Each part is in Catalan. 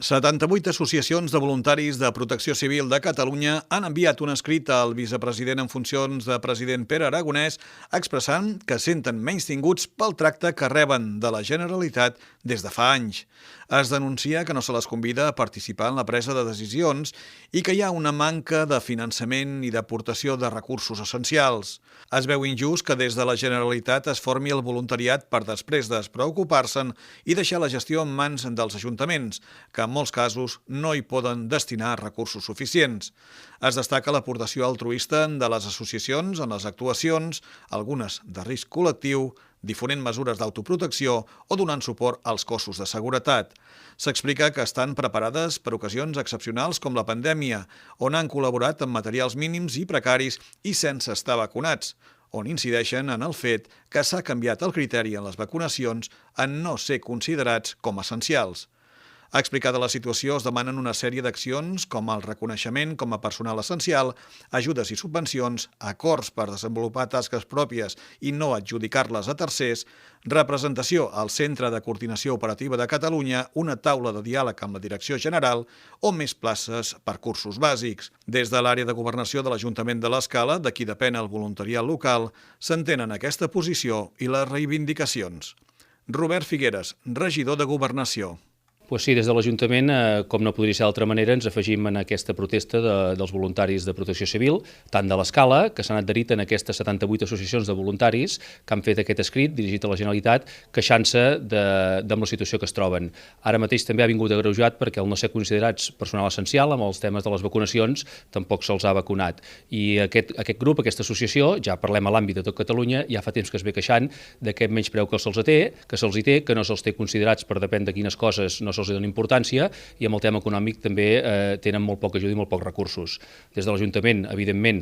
78 associacions de voluntaris de Protecció Civil de Catalunya han enviat un escrit al vicepresident en funcions de president Pere Aragonès expressant que senten menystinguts pel tracte que reben de la Generalitat des de fa anys. Es denuncia que no se les convida a participar en la presa de decisions i que hi ha una manca de finançament i d'aportació de recursos essencials. Es veu injust que des de la Generalitat es formi el voluntariat per després despreocupar-se'n i deixar la gestió en mans dels ajuntaments, que en molts casos no hi poden destinar recursos suficients. Es destaca l'aportació altruista de les associacions en les actuacions, algunes de risc col·lectiu, difonent mesures d'autoprotecció o donant suport als cossos de seguretat. S'explica que estan preparades per ocasions excepcionals com la pandèmia, on han col·laborat amb materials mínims i precaris i sense estar vacunats, on incideixen en el fet que s'ha canviat el criteri en les vacunacions en no ser considerats com essencials. Explicada la situació, es demanen una sèrie d'accions com el reconeixement com a personal essencial, ajudes i subvencions, acords per desenvolupar tasques pròpies i no adjudicar-les a tercers, representació al Centre de Coordinació Operativa de Catalunya, una taula de diàleg amb la Direcció General o més places per cursos bàsics. Des de l'àrea de governació de l'Ajuntament de l'Escala, de qui depèn el voluntariat local, s'entenen aquesta posició i les reivindicacions. Robert Figueres, regidor de Governació. Pues sí, des de l'Ajuntament, com no podria ser d'altra manera, ens afegim en aquesta protesta dels voluntaris de Protecció Civil, tant de l'Escala, que s'han adherit en aquestes 78 associacions de voluntaris que han fet aquest escrit dirigit a la Generalitat, queixant-se de la situació que es troben. Ara mateix també ha vingut agreujat perquè al no ser considerats personal essencial, amb els temes de les vacunacions, tampoc se'ls ha vacunat. I aquest grup, aquesta associació, ja parlem a l'àmbit de tot Catalunya, ja fa temps que es ve queixant d'aquest menyspreu que se'ls té, que no se'ls té considerats per depèn de quines coses no se'ls dona importància, i amb el tema econòmic també tenen molt poca ajuda i molt pocs recursos. Des de l'Ajuntament, evidentment,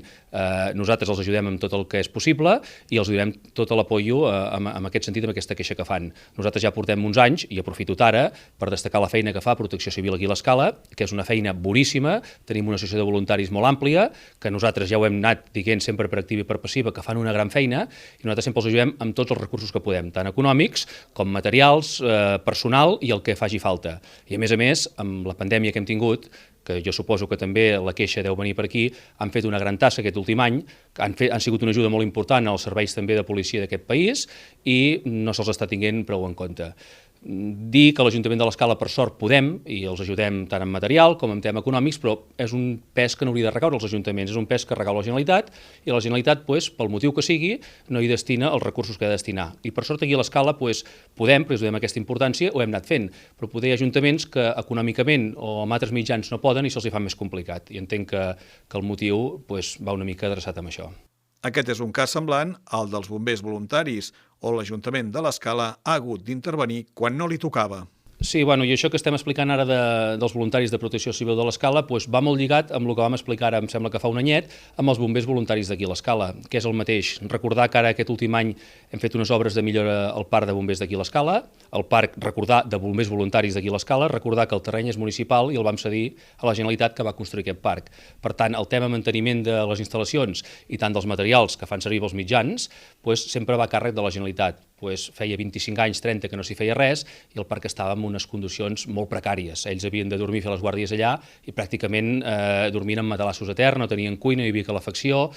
nosaltres els ajudem amb tot el que és possible i els donem tot l'apoio en aquest sentit, amb aquesta queixa que fan. Nosaltres ja portem uns anys, i aprofito ara per destacar la feina que fa Protecció Civil aquí a l'Escala, que és una feina boníssima. Tenim una associació de voluntaris molt àmplia, que nosaltres ja ho hem anat dient sempre per activa i per passiva, que fan una gran feina, i nosaltres sempre els ajudem amb tots els recursos que podem, tant econòmics com materials, personal i el que faci falta. I a més, amb la pandèmia que hem tingut, que jo suposo que també la queixa deu venir per aquí, han fet una gran tasca aquest últim any, han sigut una ajuda molt important als serveis també de policia d'aquest país i no se'ls està tinguent prou en compte. Dir que l'Ajuntament de l'Escala, per sort, podem, i els ajudem tant en material com en tema econòmics, però és un pes que no hauria de recaure als ajuntaments, és un pes que recau a la Generalitat, i la Generalitat, pel motiu que sigui, no hi destina els recursos que ha de destinar. I per sort aquí a l'Escala podem, perquè us donem aquesta importància, ho hem anat fent, però poder hi ha ajuntaments que econòmicament o amb altres mitjans no poden i se'ls fa més complicat, i entenc que el motiu va una mica adreçat amb això. Aquest és un cas semblant al dels bombers voluntaris, on l'Ajuntament de l'Escala ha hagut d'intervenir quan no li tocava. Sí, i això que estem explicant ara dels voluntaris de Protecció Civil de l'Escala va molt lligat amb el que vam explicar ara, em sembla que fa un anyet, amb els bombers voluntaris d'aquí a l'Escala, que és el mateix. Recordar que ara aquest últim any hem fet unes obres de millora al parc de bombers d'aquí a l'Escala, el parc, recordar, de bombers voluntaris d'aquí a l'Escala, recordar que el terreny és municipal i el vam cedir a la Generalitat que va construir aquest parc. Per tant, el tema manteniment de les instal·lacions i tant dels materials que fan servir els mitjans sempre va a càrrec de la Generalitat. Feia 25 anys, 30, que no s'hi feia res i el parc estava en unes condicions molt precàries. Ells havien de dormir, fer les guàrdies allà i pràcticament dormien en matalassos a terra, no tenien cuina, no hi havia calefacció,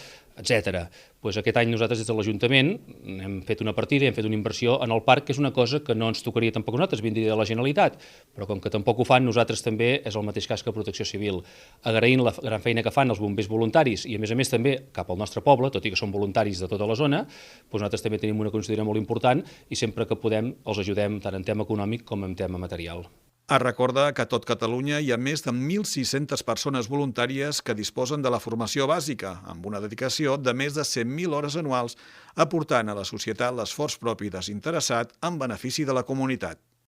etc. Aquest any nosaltres des de l'Ajuntament hem fet una partida i hem fet una inversió en el parc, que és una cosa que no ens tocaria tampoc a nosaltres, vindria de la Generalitat, però com que tampoc ho fan, nosaltres també és el mateix cas que Protecció Civil. Agraint la gran feina que fan els bombers voluntaris i a més també cap al nostre poble, tot i que són voluntaris de tota la zona, nosaltres també tenim una consideració molt important i sempre que podem els ajudem tant en tema econòmic com en tema material. Es recorda que a tot Catalunya hi ha més de 1.600 persones voluntàries que disposen de la formació bàsica, amb una dedicació de més de 100.000 hores anuals, aportant a la societat l'esforç propi desinteressat en benefici de la comunitat.